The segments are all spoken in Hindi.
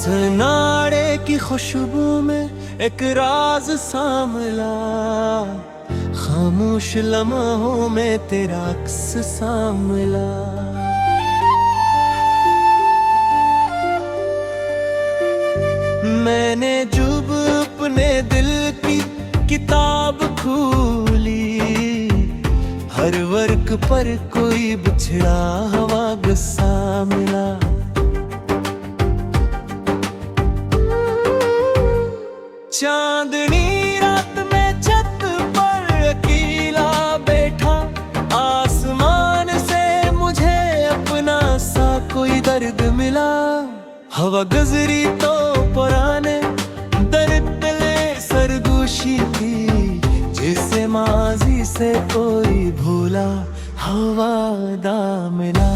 सनाड़े की खुशबू में एक राज सामला, खामोश लम्हों में तेरा अक्स सामला। मैंने जब अपने दिल की किताब खोली, हर वर्क पर कोई बिछड़ा हुआ गुस्सा मिला। चांदनी रात में छत पर अकेला बैठा, आसमान से मुझे अपना सा कोई दर्द मिला। हवा गुजरी तो पुराने दर्द ले सरगोशी थी, जिसे माजी से कोई भूला हवादा मिला।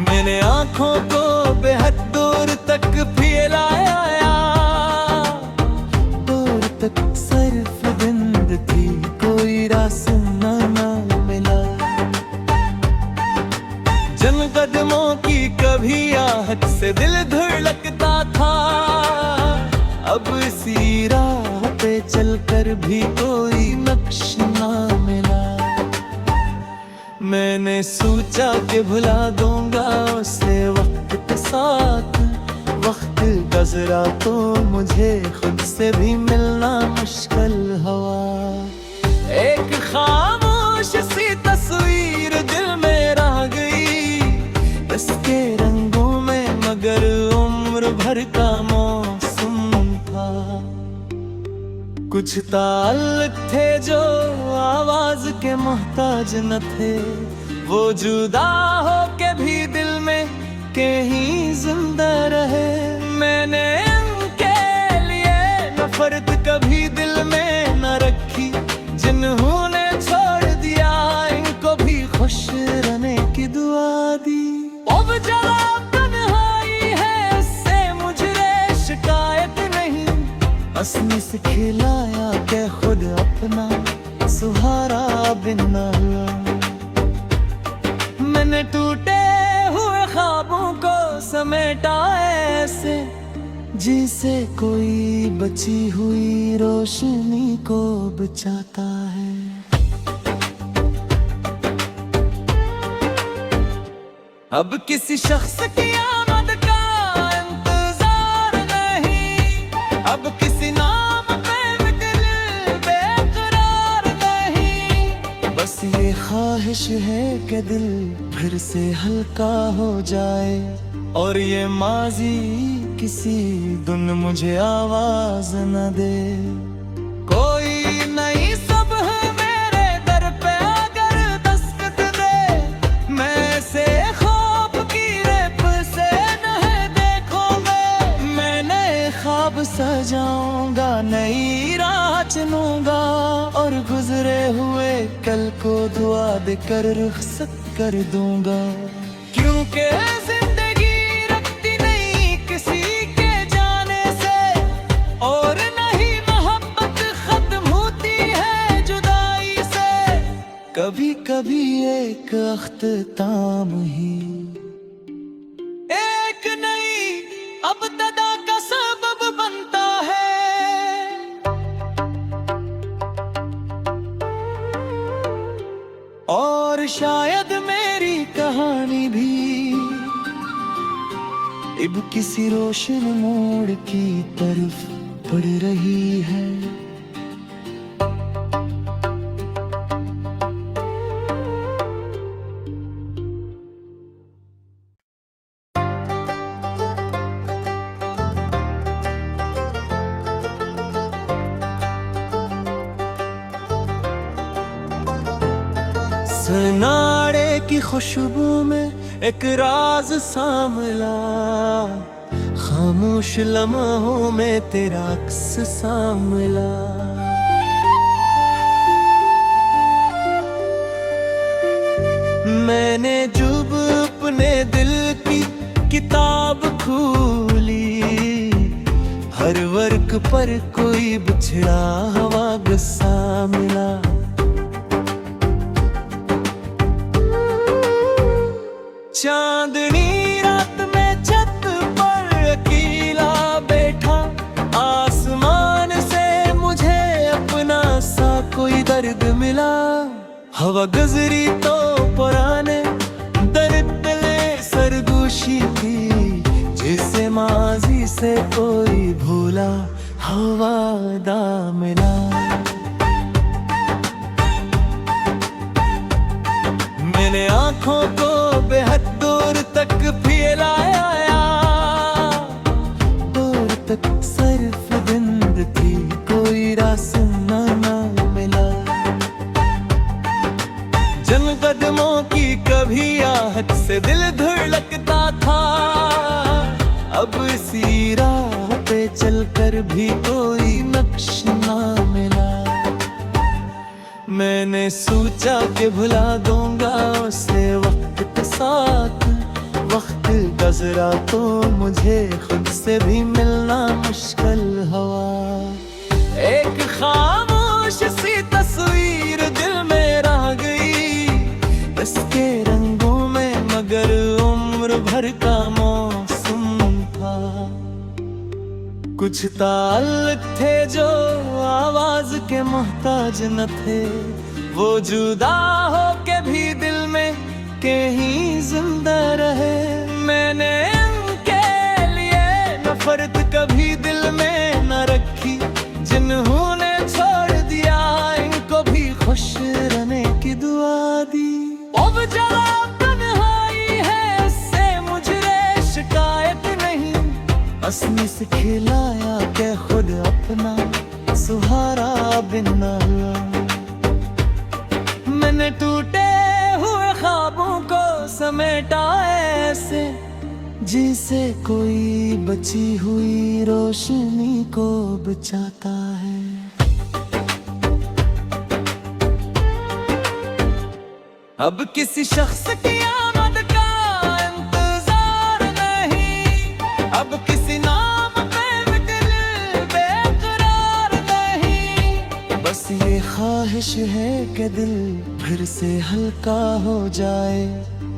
मैंने आँखों को बेहद दूर तक फैलाया, दूर तक सिर्फ बिंद थी, कोई रास्ता न मिला। जन कदमों की कभी आहट से दिल धड़कता था, अब इसी राह पे चलकर भी कोई नक्श न मिला। मैंने सोचा कि भुला दूंगा उसे वक्त के साथ, वक्त गुजरा तो मुझे खुद से भी मिलना मुश्किल हुआ। एक खामोश सी तस्वीर दिल में रह गई, इसके रंगों में मगर उम्र भर का मौसम था। कुछ ताल्लुक थे जो आवाज के मोहताज न थे, वो जुदा हो के भी दिल में कहीं जिंदा रहे। मैंने उनके लिए नफरत कभी दिल में न रखी, जिन्होंने छोड़ दिया इनको भी खुश रहने की दुआ दी। अब जरा तन्हाई है, उससे मुझे शिकायत नहीं, हंसने से खिलाया के खुद अपना सुहारा बिना हुआ। मैंने टूटे हुए ख्वाबों को समेटा ऐसे, जिसे कोई बची हुई रोशनी को बचाता है। अब किसी शख्स की आमद का इंतजार नहीं, अब किसी नाम पे दिल बेकरार नहीं। बस ये ख्वाहिश है कि दिल फिर से हल्का हो जाए, और ये माजी किसी दिन मुझे आवाज न दे। कोई नई सुबह मेरे दर पे अगर दस्तक दे, मैं से ख्वाब की रेप से नहीं देखोगे। मैं नए ख्वाब सजाऊंगा, नई राह चुनूंगा, और गुजरे हुए कल को दुआ देकर रुखसत कर दूंगा। क्योंकि जिंदगी रखती नहीं किसी के जाने से, और नहीं मोहब्बत खत्म होती है जुदाई से। कभी कभी एक अख्ताम ही एक नई अब्तदा का सबब बनता है। और शायद मेरी कहानी भी अब किसी रोशन मोड़ की तरफ बढ़ रही है। सनाड़े की खुशबू में एक राज सामला, खामोश लम्हों में तेरा अक्स सामला। मैंने जब अपने दिल की किताब खोली, हर वर्क पर कोई बिछड़ा हुआ गुस्सा मिला। हवा गुजरी तो पुराने दर्द दिले सरगोशी थी, जिसे माजी से कोई भूला हवादा मिला। मैंने आंखों को बेहद दूर तक फैलाया, दूर तक सिर्फ बिंद थी, कोई रास्ता ना मिला। जन कदमों की कभी आहट से दिल धड़कता था, अब इसी राह पे चलकर भी कोई नक्श ना मिला। मैंने सोचा कि भुला दूंगा उसे वक्त के साथ, वक्त गुजरा तो मुझे खुद से भी मिलना मुश्किल हुआ। एक खामोश सी तस्वीर दिल में रह गई, इसके रंगों में मगर उम्र भर का मौसम था। कुछ ताल्लुक थे जो आवाज के मोहताज न थे, वो जुदा हो के भी दिल में कहीं जिंदा रहे। मैंने उनके लिए नफरत कभी दिल में न रखी, जिन्होंने छोड़ दिया इनको भी खुश रहने की दुआ दी। अब जला तन्हाई है, इससे मुझे शिकायत नहीं, असली से खिलाया के खुद अपना सुहारा बिना हुआ। मैंने टूटे हुए ख्वाबों को समेटा ऐसे, जिसे कोई बची हुई रोशनी को बचाता है। अब किसी शख्स की आमद का इंतजार नहीं, अब किसी नाम पे दिल बेकरार नहीं। बस ये ख्वाहिश है कि दिल फिर से हल्का हो जाए,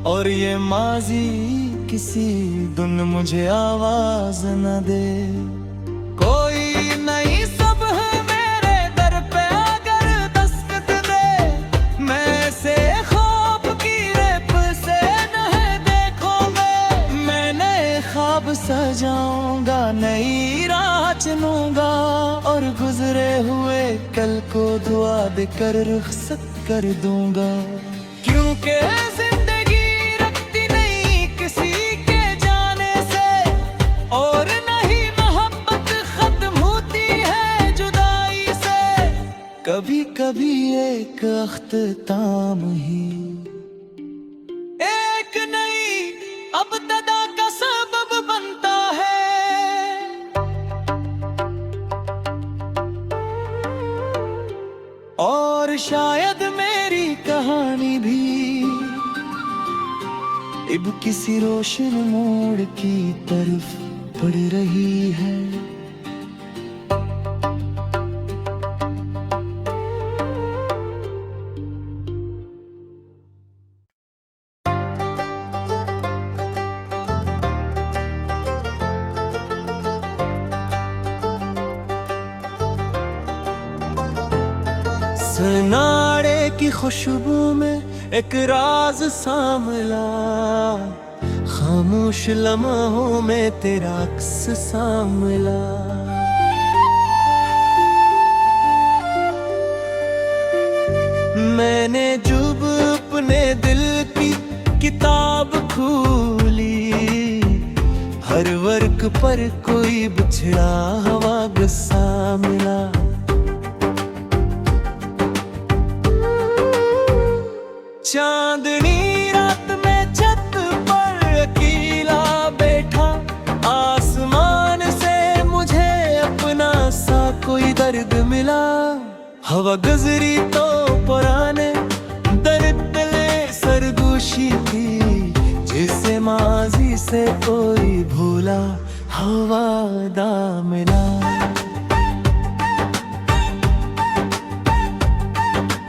और ये माजी किसी दिन मुझे आवाज न दे। कोई नई सुबह मेरे दर पे अगर दस्तक दे, मैं से ख्वाब की रेप से नहीं देखोगे। मैं नए ख्वाब सजाऊंगा, नई राह चुनूंगा, और गुजरे हुए कल को दुआ देकर रुखसत कर दूंगा। क्योंकि जिंदगी रखती नहीं किसी के जाने से, और नहीं मोहब्बत खत्म होती है जुदाई से। कभी कभी एक अख्ताम ही एक नई अब्तदा का सबब बनता है। और शायद मेरी कहानी भी अब किसी रोशन मोड़ की तरफ बढ़ रही है। सनाड़े की खुशबू में एक राज सामला, खामोश लम्हों में तेरा अक्स सामला। मैंने जब अपने दिल की किताब खोली, हर वर्क पर कोई बिछड़ा हुआ गुस्सा मिला। चांदनी रात में छत पर अकेला बैठा, आसमान से मुझे अपना सा कोई दर्द मिला। हवा गुजरी तो पुराने दर्द दिले सरगोशी थी, जिसे माजी से कोई भूला हवादा मिला।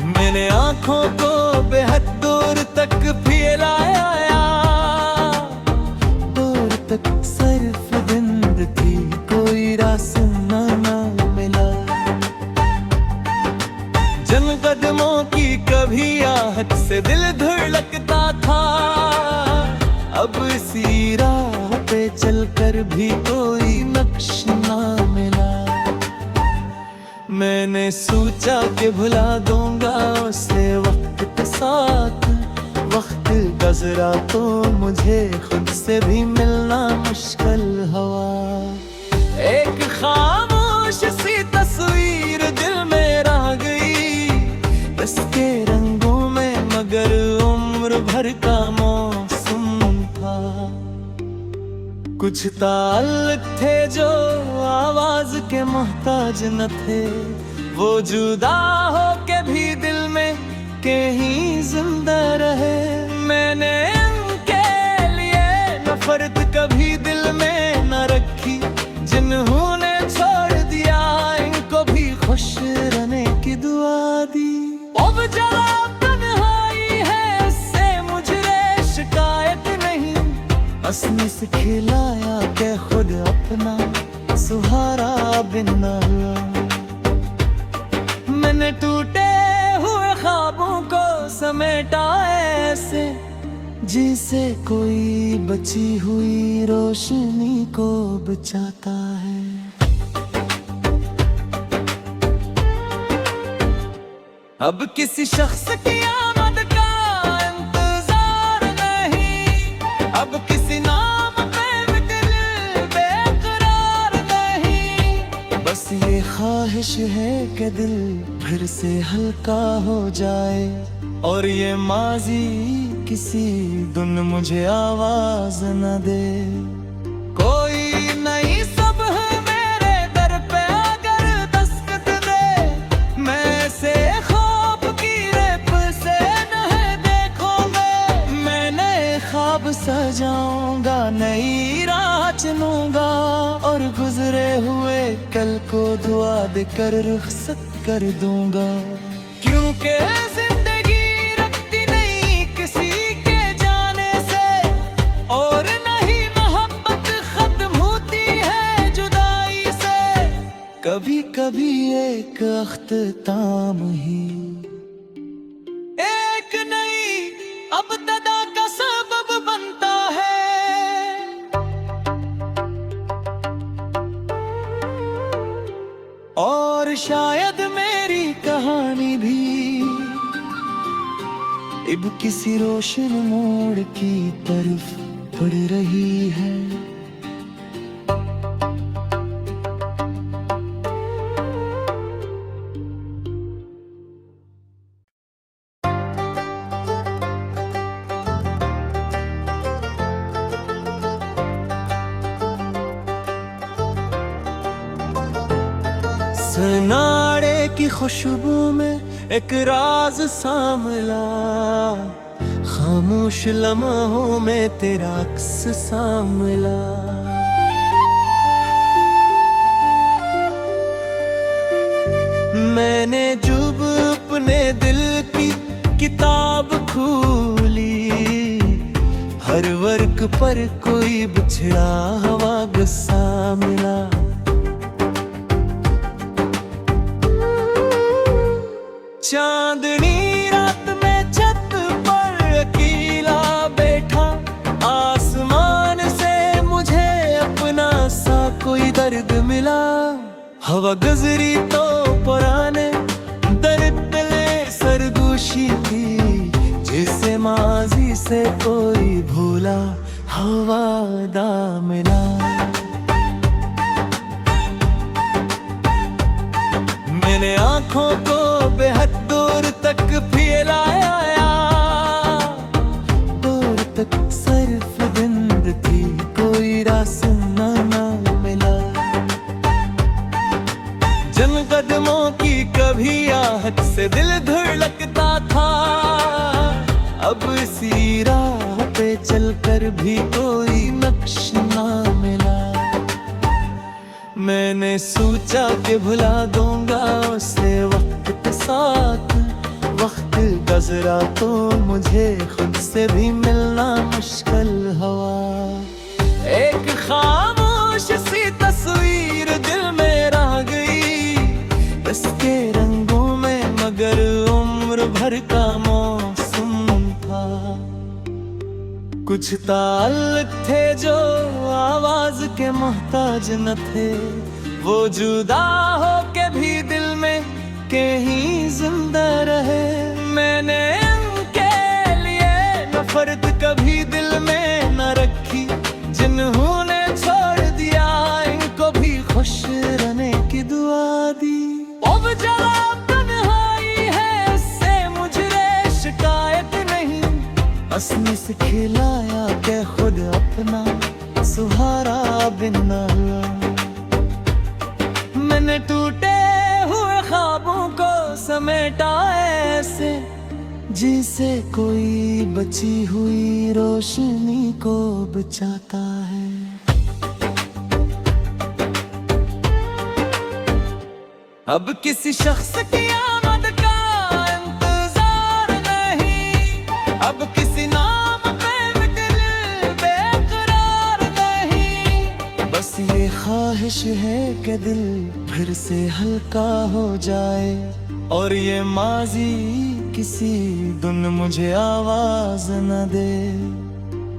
मैंने आंखों को बेहद दूर तक फैलाया, दूर तक सिर्फ बिंद थी, कोई रास्ता ना मिला। जन कदमों की कभी आहट भी कोई नक्श ना मिला। मैंने सोचा कि भुला दूंगा उसे वक्त के साथ, वक्त गुजरा तो मुझे खुद से भी मिलना मुश्किल हुआ। एक खामोश सी तस्वीर दिल में रह गई, इसके रंगों में मगर उम्र भर का मौसम था। कुछ ताल्लुक थे जो आवाज के मोहताज न थे, वो जुदा हो के भी दिल में कहीं जिंदा रहे। मैंने उनके लिए नफरत कभी दिल में न रखी, जिन्होंने छोड़ दिया इनको भी खुश रहने की दुआ दी। अब जरा तन्हाई है उससे मुझे शिकायत नहीं, हंसने से खिलाया के खुद अपना सुहारा बिना हुआ। मैंने टूटे हुए ख्वाबों को समेटा ऐसे, जिसे कोई बची हुई रोशनी को बचाता है। अब किसी शख्स की आमद का इंतजार नहीं, अब किसी नाम पे दिल बेकरार नहीं। बस ये ख्वाहिश है कि दिल फिर से हल्का हो जाए, और ये माजी किसी दिन मुझे आवाज न दे। कोई नई सुबह मेरे दर पे अगर दस्तक दे, मैं से ख्वाब की रेप से नहीं देखोगे। मैं नए ख्वाब सजाऊंगा, नई राह चुनूंगा, और गुजरे हुए कल को दुआ देकर रुखसत कर दूंगा। क्योंकि जिंदगी रखती नहीं किसी के जाने से, और नहीं मोहब्बत खत्म होती है जुदाई से। कभी कभी एक अख्ताम ही एक नई अब्तदा का सबब बनता है। और शायद मेरी कहानी भी अब किसी रोशन मोड़ की तरफ बढ़ रही है। सनाड़े की खुशबू में एक राज सामला, खामोश लम्हों में तेरा अक्स सामला। मैंने जब अपने दिल की किताब खोली, हर वर्क पर कोई बिछड़ा हुआ गुस्सा मिला। चांदनी रात में छत पर अकेला बैठा, आसमान से मुझे अपना सा कोई दर्द मिला। हवा गुजरी तो पुराने दर्द ले सरगोशी थी, जिसे माजी से कोई भूला हवादा मिला। मैंने आंखों को बेहद दूर तक फैलाया, दूर तक सिर्फ बिंद थी, कोई रास्ता न मिला। जिन कदमों की कभी आहट से दिल धड़कता था, अब इसी राह पे चलकर भी कोई नक्श ना मिला। मैंने सोचा कि भुला दूंगा उसे वक्त के साथ, वक्त गुजरा तो मुझे खुद से भी मिलना मुश्किल हुआ। एक खामोश सी तस्वीर दिल में रह गई, इसके रंगों में मगर उम्र भर का मौसम था। कुछ ताल्लुक थे जो आवाज के मोहताज न थे, वो जुदा हो के भी दिल में कहीं जिंदा रहे। मैंने इनके लिए नफरत कभी दिल में न रखी, जिन्होंने छोड़ दिया इनको भी खुश रहने की दुआ दी। अब जरा तन्हाई है इससे मुझे शिकायत नहीं, असली से खिलाया के खुद अपना सुहारा बिना हुआ। मैंने टूटे हुए ख्वाबों को समेटा ऐसे, जिसे कोई बची हुई रोशनी को बचाता है। अब किसी शख्स की आमद का इंतजार नहीं, अब किसी नाम पे दिल बेकरार नहीं। बस ये ख्वाहिश है कि दिल फिर से हल्का हो जाए, और ये माजी किसी दिन मुझे आवाज न दे।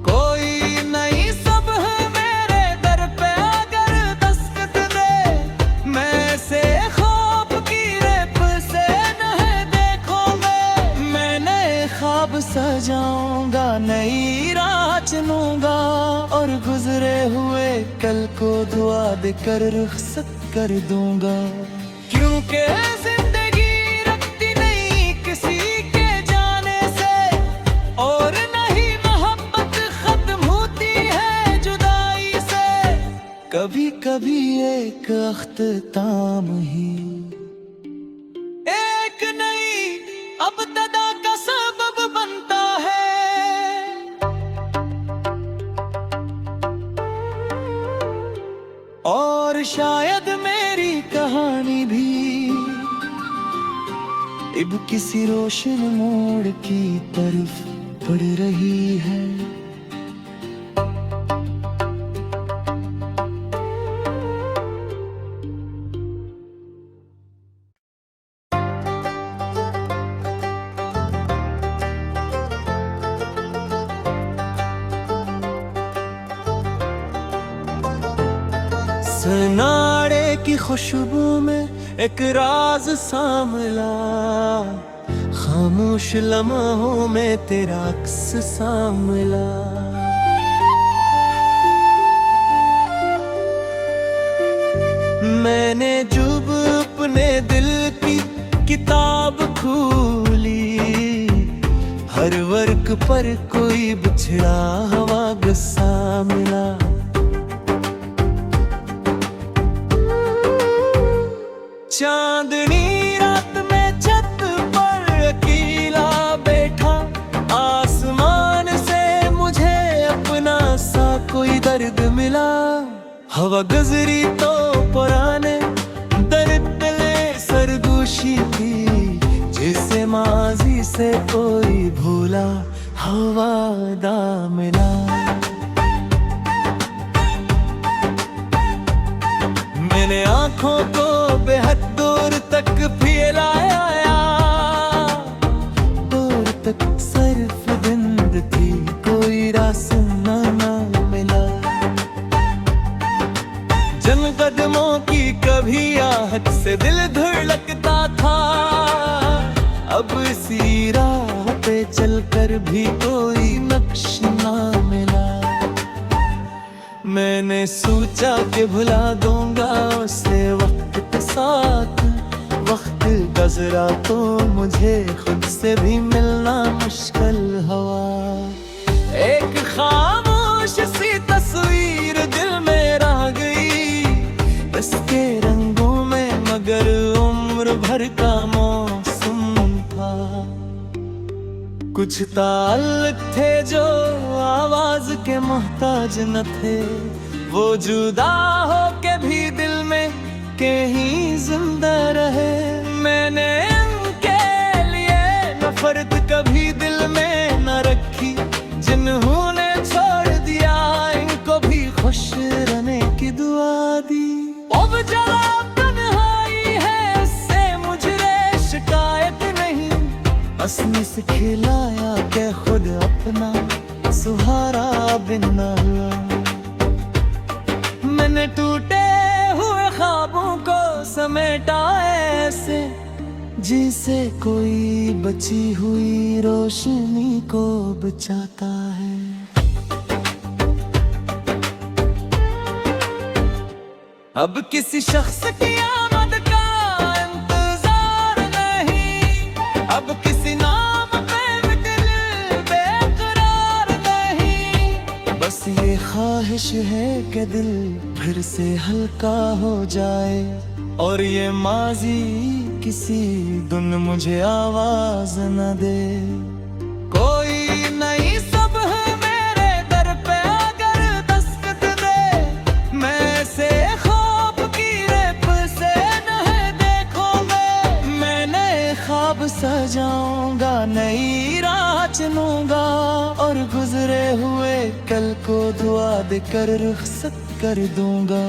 कोई नई सुबह मेरे दर पे अगर दस्तक दे, मैं से ख्वाब की रेप से नहीं देखोगे। मैं नए ख्वाब सजाऊंगा, नई राह चुनूंगा, और गुजरे हुए कल को दुआ देकर रुखसत कर दूंगा। क्योंकि जिंदगी रखती नहीं किसी के जाने से, और नहीं मोहब्बत खत्म होती है जुदाई से। कभी कभी एक अख्ताम ही एक नई अब्तदा का सबब बनता है। और शायद मेरी कहानी भी अब किसी रोशन मोड़ की तरफ बढ़ रही है। सनाड़े की खुशबू में एक राज सामला, खामोश लम्हों में तेरा अक्स सामला। मैंने जब अपने दिल की किताब खोली, हर वर्क पर कोई बिछड़ा हुआ गुस्सा मिला। चांदनी रात में छत पर अकेला बैठा, आसमान से मुझे अपना सा कोई दर्द मिला। हवा गुजरी तो पुराने दर्द ले सरगोशी थी, जिसे माजी से कोई भूला हवादा मिला। मैंने आंखों को बेहद दूर तक फैलाया, दूर तक सिर्फ बिंद थी, कोई रास्ता न मिला। जन कदमों की कभी आहट से दिल धड़कता था, अब इसी राह पे चलकर भी कोई नक्श न मिला। मैंने सोचा कि भुला दूंगा उसे वक्त के साथ, वक्त गुजरा तो मुझे खुद से भी मिलना मुश्किल हुआ। एक खामोश सी तस्वीर दिल में रह गई, इसके रंगों में मगर उम्र भर का मौसम था। कुछ ताल्लुक थे जो आवाज के मोहताज न थे, वो जुदा हो के भी दिल में कहीं जिंदा रहे। मैंने इनके लिए नफरत कभी दिल में न रखी, जिन्होंने छोड़ दिया इनको भी खुश रहने की दुआ दी। अब जरा तन्हाई है इससे मुझे शिकायत नहीं, असली से खिलाया के खुद अपना सुहारा बिना हुआ। मैंने टूटे हुए ख्वाबों को समेटा ऐसे, जिसे कोई बची हुई रोशनी को बचाता है। अब किसी शख्स की आमद का इंतजार नहीं, अब किसी नाम पे दिल बेकरार नहीं। बस ये ख्वाहिश है कि दिल फिर से हल्का हो जाए, और ये माजी किसी दिन मुझे आवाज न दे। कोई नई सुबह मेरे दर पे अगर दस्तक दे, मैं से ख्वाब की रेप से नहीं देखोगे। मैं नए ख्वाब सजाऊंगा, नई राह चुनूंगा, और गुजरे हुए कल को दुआ देकर रुखसत कर दूंगा।